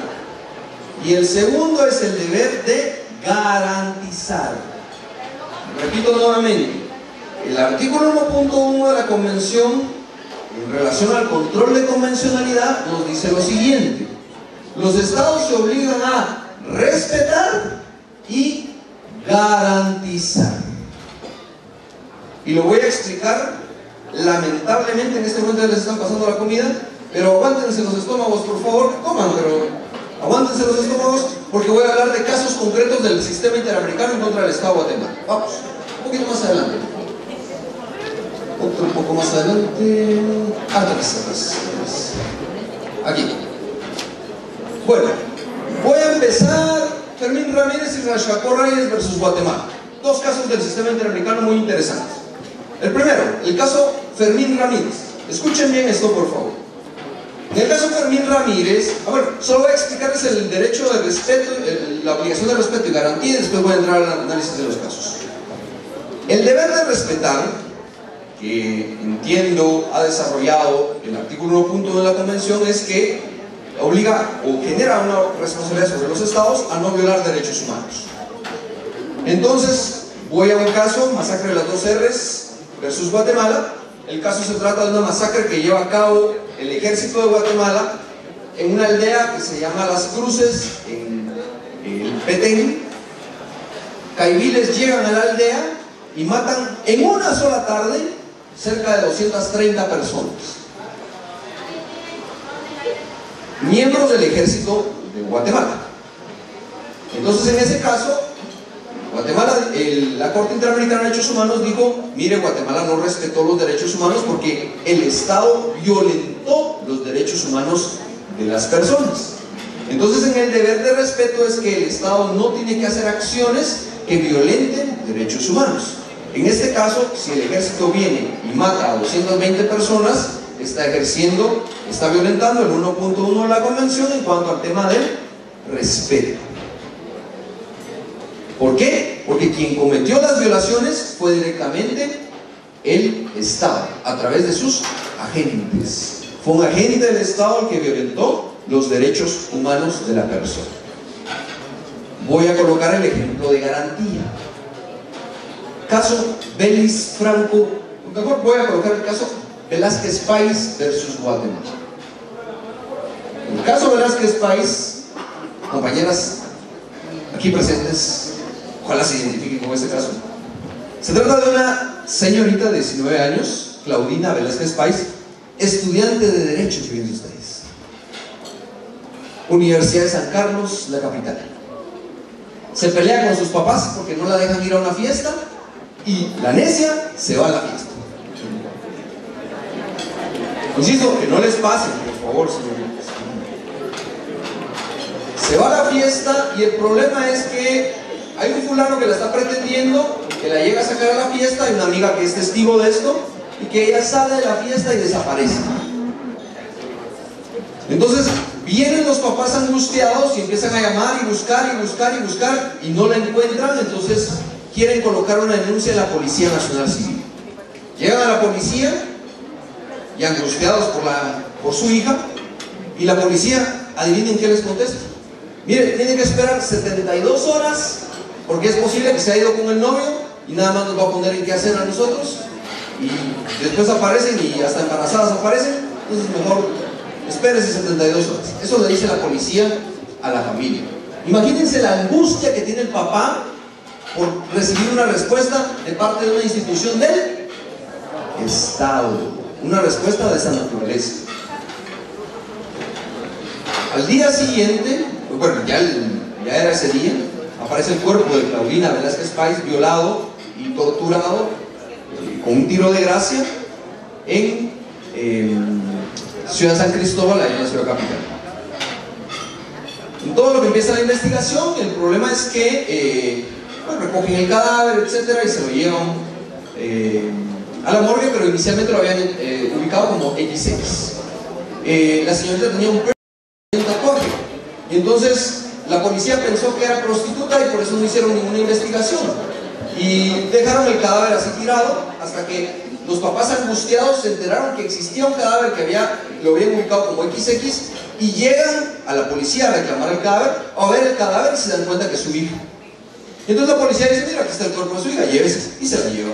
y el segundo es el deber de garantizar. Repito nuevamente, el artículo 1.1 de la Convención en relación al control de convencionalidad nos dice lo siguiente: los estados se obligan a respetar y garantizar. Y lo voy a explicar. Lamentablemente en este momento ya les están pasando la comida, pero aguántense los estómagos, por favor, coman, pero aguántense los estómagos porque voy a hablar de casos concretos del sistema interamericano en contra del Estado de Guatemala. Vamos, un poquito más adelante. Un poco más adelante. Atrás. Aquí. Bueno, voy a empezar. Fermín Ramírez y Rashacó Reyes versus Guatemala. Dos casos del sistema interamericano muy interesantes. El primero, el caso Fermín Ramírez. Escuchen bien esto, por favor. En el caso Fermín Ramírez, solo voy a explicarles el derecho de respeto, la obligación de respeto y garantía, y después voy a entrar al análisis de los casos. El deber de respetar, que entiendo ha desarrollado el artículo 1.1 de la Convención, es que obliga o genera una responsabilidad sobre los estados a no violar derechos humanos. Entonces, voy a un caso, masacre de las 2 R's versus Guatemala. El caso se trata de una masacre que lleva a cabo el ejército de Guatemala en una aldea que se llama Las Cruces, en el Petén. Caiviles llegan a la aldea y matan en una sola tarde cerca de 230 personas, miembros del ejército de Guatemala. Entonces, en ese caso, Guatemala, la Corte Interamericana de Derechos Humanos dijo: mire, Guatemala no respetó los derechos humanos porque el Estado violentó los derechos humanos de las personas. Entonces, en el deber de respeto es que el Estado no tiene que hacer acciones que violenten derechos humanos. En este caso, si el ejército viene y mata a 220 personas, está violentando el 1.1 de la Convención en cuanto al tema del respeto. ¿Por qué? Porque quien cometió las violaciones fue directamente el Estado, a través de sus agentes. Fue un agente del Estado el que violentó los derechos humanos de la persona. Voy a colocar el ejemplo de garantía. Caso Belis Franco, mejor voy a colocar el caso Velázquez País versus Guatemala. En el caso Velázquez País, compañeras aquí presentes, ojalá se identifiquen con ese caso. Se trata de una señorita de 19 años, Claudina Velázquez País, estudiante de Derecho, fíjense ustedes. Universidad de San Carlos, la capital. Se pelea con sus papás porque no la dejan ir a una fiesta y la necia se va a la fiesta. Insisto, que no les pase, por favor, señoritas. Se va a la fiesta y el problema es que hay un fulano que la está pretendiendo, que la llega a sacar a la fiesta. Hay una amiga que es testigo de esto y que ella sale de la fiesta y desaparece. Entonces vienen los papás angustiados y empiezan a llamar y buscar y buscar y buscar y no la encuentran. Entonces quieren colocar una denuncia en la Policía Nacional Civil. Llegan a la policía y angustiados por su hija, y la policía, adivinen qué les contesta: mire, tiene que esperar 72 horas porque es posible que se haya ido con el novio y nada más nos va a poner en qué hacer a nosotros, y después aparecen y hasta embarazadas aparecen. Entonces mejor espérese 72 horas. Eso le dice la policía a la familia. Imagínense la angustia que tiene el papá por recibir una respuesta de parte de una institución del Estado, una respuesta de esa naturaleza. Al día siguiente, bueno, ya era ese día, aparece el cuerpo de Claudina Velázquez País violado y torturado con un tiro de gracia en Ciudad San Cristóbal, ahí en la ciudad capital. En todo lo que empieza la investigación, el problema es que recogen el cadáver, etcétera, y se lo llevan a la morgue, pero inicialmente lo habían ubicado como XX. La señorita tenía un tatuaje, y entonces la policía pensó que era prostituta y por eso no hicieron ninguna investigación y dejaron el cadáver así tirado hasta que los papás angustiados se enteraron que existía un cadáver que lo habían ubicado como XX, y llegan a la policía a reclamar el cadáver o a ver el cadáver y se dan cuenta que es su hija. Entonces la policía dice: mira, aquí está el cuerpo de su hija, llévese, y se la lleva.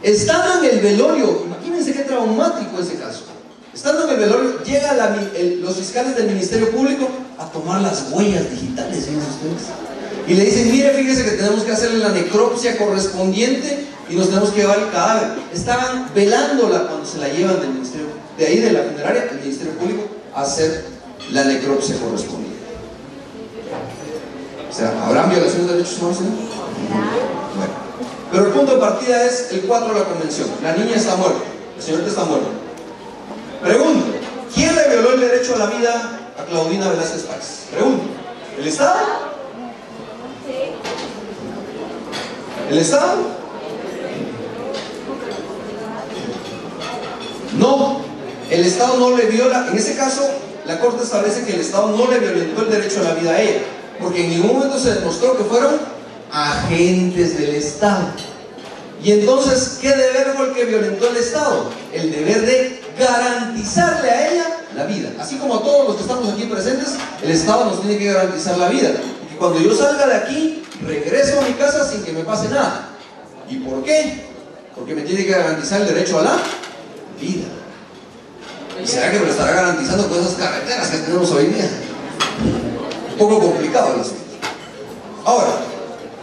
Estando en el velorio, imagínense qué traumático ese caso. Estando en el velorio, llegan los fiscales del Ministerio Público a tomar las huellas digitales, fíjense ustedes, y le dicen: mire, fíjese que tenemos que hacerle la necropsia correspondiente y nos tenemos que llevar el cadáver. Estaban velándola cuando se la llevan del ministerio, de ahí de la funeraria al Ministerio Público, a hacer la necropsia correspondiente. O sea, ¿habrán violaciones de derechos humanos? Bueno, pero el punto de partida es el 4 de la convención. La niña está muerta, la señorita está muerta. Pregunto: ¿quién le violó el derecho a la vida a Claudina Velázquez Páez? Pregunto: ¿el Estado? ¿El Estado? No, el Estado no le viola. En ese caso, la Corte establece que el Estado no le violentó el derecho a la vida a ella, porque en ningún momento se demostró que fueron agentes del Estado. Y entonces, ¿qué deber fue el que violentó el Estado? El deber de garantizarle a ella la vida. Así como a todos los que estamos aquí presentes, el Estado nos tiene que garantizar la vida. Y cuando yo salga de aquí, regreso a mi casa sin que me pase nada. ¿Y por qué? Porque me tiene que garantizar el derecho a la vida. ¿Y será que me lo estará garantizando con esas carreteras que tenemos hoy día? Un poco complicado el asunto. Ahora,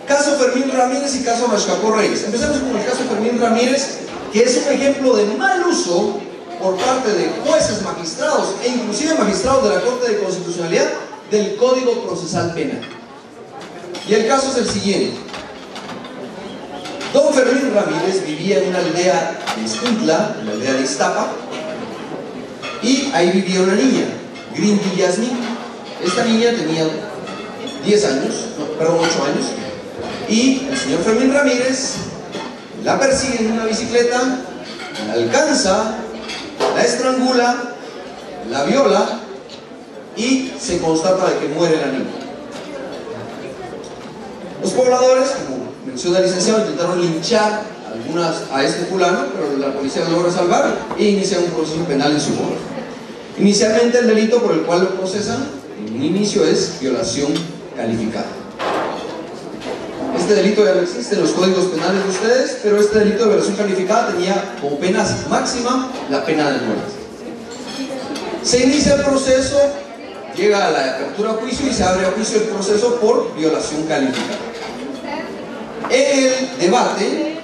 caso Fermín Ramírez y caso Mashcacó Reyes. Empecemos con el caso Fermín Ramírez, que es un ejemplo de mal uso por parte de jueces, magistrados e inclusive magistrados de la Corte de Constitucionalidad del Código Procesal Penal. Y el caso es el siguiente. Don Fermín Ramírez vivía en una aldea de Escuintla, en la aldea de Iztapa, y ahí vivía una niña, Grindy Yasmin. Esta niña tenía 8 años, y el señor Fermín Ramírez la persigue en una bicicleta, la alcanza, la estrangula, la viola y se constata de que muere la niña. Los pobladores, como menciona el licenciado, intentaron linchar a este fulano, pero la policía lo logra salvar e inicia un proceso penal en su contra. Inicialmente el delito por el cual lo procesan en un inicio es violación calificada. Este delito ya no existe en los códigos penales de ustedes, pero este delito de violación calificada tenía como pena máxima la pena de muerte. Se inicia el proceso, llega a la apertura a juicio y se abre a juicio el proceso por violación calificada. En el debate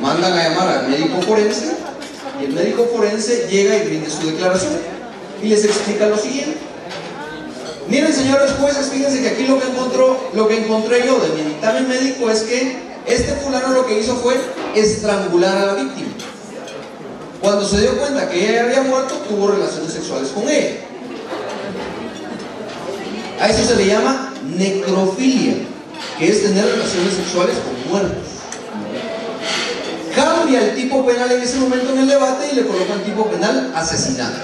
mandan a llamar al médico forense y el médico forense llega y rinde su declaración y les explica lo siguiente: miren, señores jueces, fíjense que aquí lo que encontré yo de mi dictamen médico es que este fulano lo que hizo fue estrangular a la víctima. Cuando se dio cuenta que ella había muerto, tuvo relaciones sexuales con ella. A eso se le llama necrofilia, que es tener relaciones sexuales con muertos. Cambia el tipo penal en ese momento en el debate y le colocan tipo penal asesinato.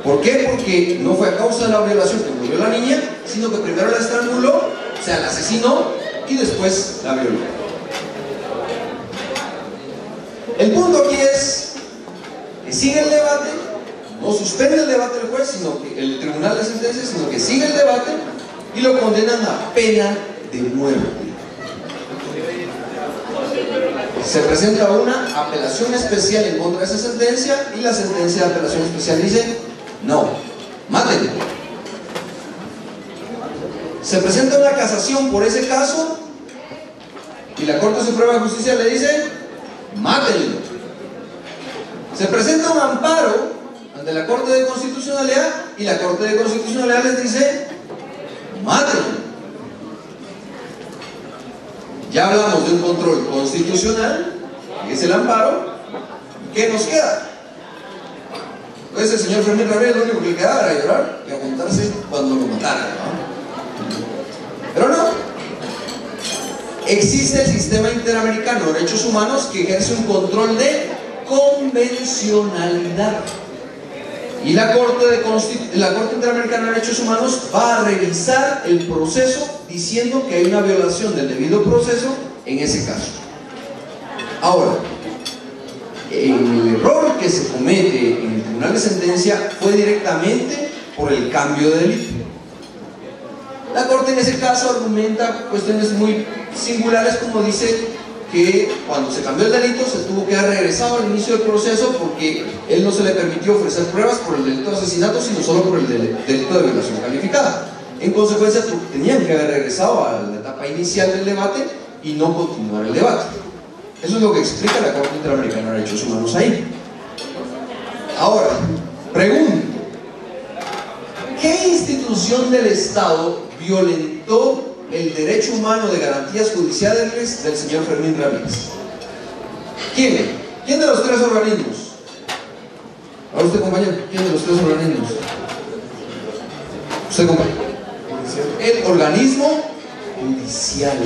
¿Por qué? Porque no fue a causa de la violación que murió la niña, sino que primero la estranguló, o sea, la asesinó y después la violó. El punto aquí es que sigue el debate, no suspende el debate el juez, sino que el tribunal de sentencia, sino que sigue el debate y lo condenan a pena de muerte. Se presenta una apelación especial en contra de esa sentencia y la sentencia de apelación especial dice: no, mátenlo. Se presenta una casación por ese caso y la Corte Suprema de Justicia le dice: mátenlo. Se presenta un amparo ante la Corte de Constitucionalidad y la Corte de Constitucionalidad les dice: mátenlo. Ya hablamos de un control constitucional, que es el amparo. ¿Qué nos queda? Entonces el señor Fermín Ramírez lo único que le quedaba era llorar y apuntarse cuando lo mataran, ¿no? Pero no. Existe el sistema interamericano de derechos humanos que ejerce un control de convencionalidad. Y la Corte Interamericana de Derechos Humanos va a revisar el proceso diciendo que hay una violación del debido proceso en ese caso. Ahora, el error que se comete en el tribunal de sentencia fue directamente por el cambio de delito. La Corte en ese caso argumenta cuestiones muy singulares, como dice que cuando se cambió el delito se tuvo que haber regresado al inicio del proceso porque él no se le permitió ofrecer pruebas por el delito de asesinato, sino solo por el delito de violación calificada. En consecuencia, tenían que haber regresado a la etapa inicial del debate y no continuar el debate. Eso es lo que explica la Corte Interamericana de Derechos Humanos ahí. Ahora, pregunto, ¿qué institución del Estado violentó el derecho humano de garantías judiciales del señor Fermín Ramírez? ¿Quién? ¿Quién de los tres organismos? Ahora usted, compañero, ¿quién de los tres organismos? Usted, compañero. El organismo judicial,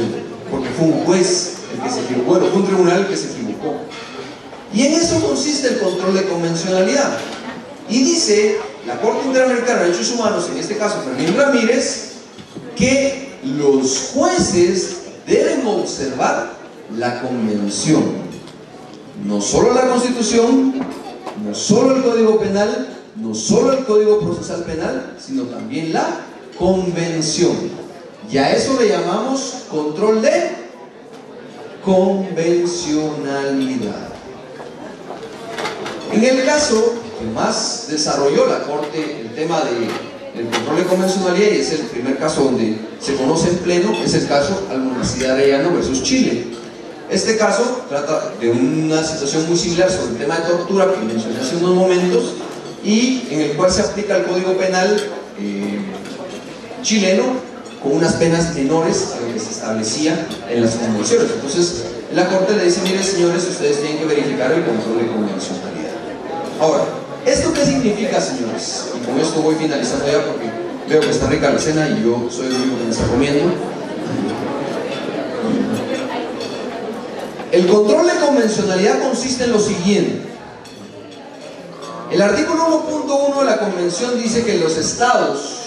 porque fue un juez el que se equivocó, bueno, fue un tribunal el que se equivocó. Y en eso consiste el control de convencionalidad. Y dice la Corte Interamericana de Derechos Humanos, en este caso Fermín Ramírez, que los jueces deben observar la convención, no solo la Constitución, no solo el Código Penal, no solo el Código Procesal Penal, sino también la convención. Y a eso le llamamos control de convencionalidad. En el caso que más desarrolló la Corte el tema del control de convencionalidad, y es el primer caso donde se conoce en pleno, es el caso Almonacidad Arellano versus Chile. Este caso trata de una situación muy similar sobre el tema de tortura que mencioné hace unos momentos, y en el cual se aplica el Código Penal chileno con unas penas menores a lo que se establecía en las convenciones. Entonces la Corte le dice: mire, señores, ustedes tienen que verificar el control de convencionalidad. Ahora, ¿esto qué significa, señores? Y con esto voy finalizando ya, porque veo que está rica la cena y yo soy el único que me está comiendo. El control de convencionalidad consiste en lo siguiente. El artículo 1.1 de la Convención dice que los estados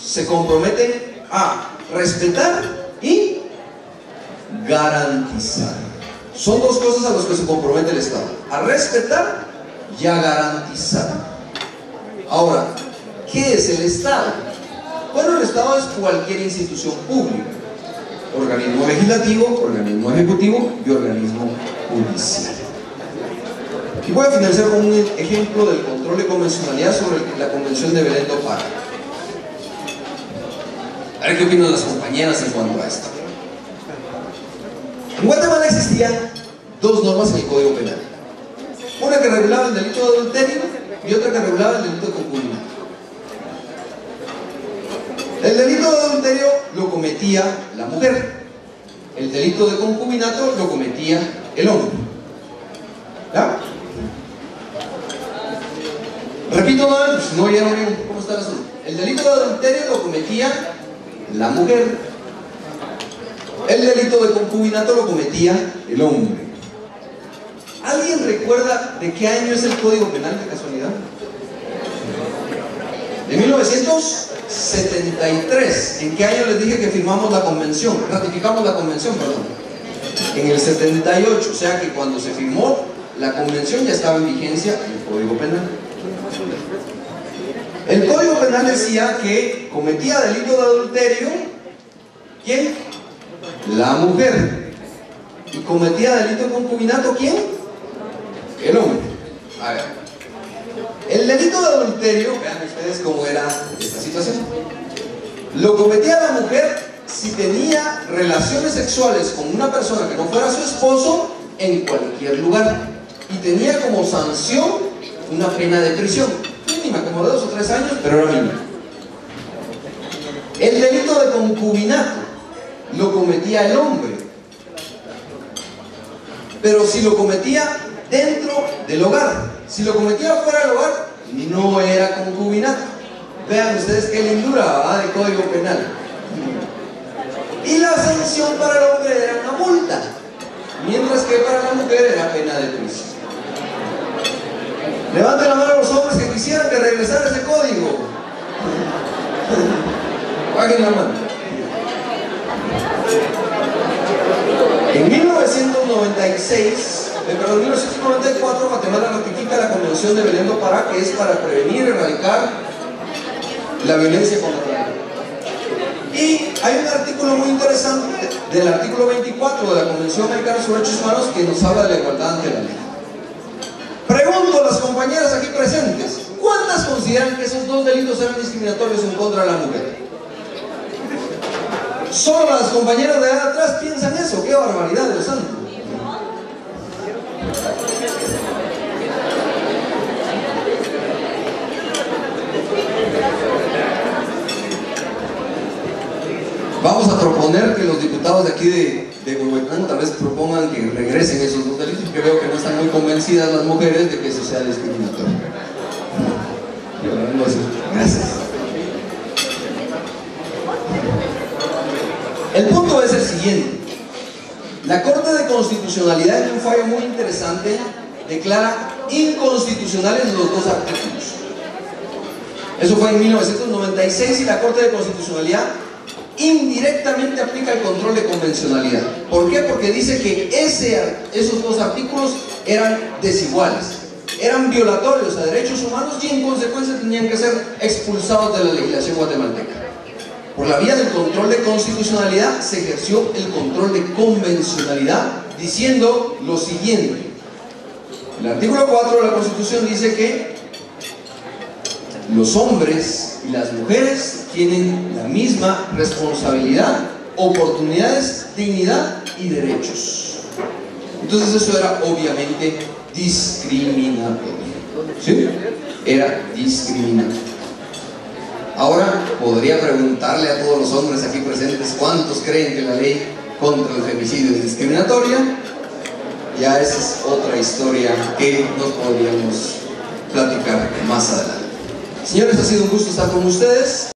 se comprometen a respetar y garantizar. Son dos cosas a las que se compromete el Estado: a respetar y a garantizar. Ahora, ¿qué es el Estado? Bueno, el Estado es cualquier institución pública: organismo legislativo, organismo ejecutivo y organismo judicial. Y voy a finalizar con un ejemplo del control de convencionalidad sobre la Convención de Belén do Pará. A ver qué opinan las compañeras en cuanto a esto. En Guatemala existían dos normas en el Código Penal: una que regulaba el delito de adulterio y otra que regulaba el delito de concubinato. El delito de adulterio lo cometía la mujer, el delito de concubinato lo cometía el hombre. ¿Ya? Repito, no oyeron bien cómo está el asunto. El delito de adulterio lo cometía la mujer, el delito de concubinato lo cometía el hombre. ¿Alguien recuerda de qué año es el Código Penal, de casualidad? De 1973. ¿En qué año les dije que firmamos la convención? Ratificamos la convención, perdón. En el 78, o sea que cuando se firmó la convención ya estaba en vigencia el Código Penal. El Código Penal decía que cometía delito de adulterio ¿quién? La mujer. Y cometía delito de concubinato ¿quién? El hombre. A ver, el delito de adulterio, vean ustedes cómo era esta situación. Lo cometía la mujer si tenía relaciones sexuales con una persona que no fuera su esposo en cualquier lugar, y tenía como sanción una pena de prisión mínima, como de 2 o 3 años, pero era mínima. El delito de concubinato lo cometía el hombre, pero si lo cometía dentro del hogar. Si lo cometía fuera del hogar, no era concubinato. Vean ustedes qué lindura de Código Penal. Y la sanción para el hombre era una multa, mientras que para la mujer era pena de prisión. Levanten la mano los hombres que quisieran que regresara ese código. Paguen la mano. En 1994, Guatemala ratifica la Convención de Belém do Pará, que es para prevenir y erradicar la violencia contra la mujer. Y hay un artículo muy interesante del artículo 24 de la Convención Americana sobre Derechos Humanos que nos habla de la igualdad ante la ley. Pregunto a las compañeras aquí presentes, ¿cuántas consideran que esos dos delitos eran discriminatorios en contra de la mujer? Solo las compañeras de allá atrás piensan eso. ¡Qué barbaridad, Dios santo! Vamos a proponer que los diputados de aquí de Huehuetlán tal vez propongan que regresen esos dos delitos, porque veo que no están muy convencidas las mujeres de que eso sea discriminatorio. Gracias. El punto es el siguiente. La Corte de Constitucionalidad, en un fallo muy interesante, declara inconstitucionales los dos artículos. Eso fue en 1996 y la Corte de Constitucionalidad indirectamente aplica el control de convencionalidad. ¿Por qué? Porque dice que esos dos artículos eran desiguales, eran violatorios a derechos humanos y en consecuencia tenían que ser expulsados de la legislación guatemalteca. Por la vía del control de constitucionalidad se ejerció el control de convencionalidad, diciendo lo siguiente. El artículo 4 de la Constitución dice que los hombres y las mujeres tienen la misma responsabilidad, oportunidades, dignidad y derechos. Entonces eso era obviamente discriminatorio. ¿Sí? Era discriminatorio. Ahora podría preguntarle a todos los hombres aquí presentes cuántos creen que la ley contra el femicidio es discriminatoria. Ya esa es otra historia que nos podríamos platicar más adelante. Señores, ha sido un gusto estar con ustedes.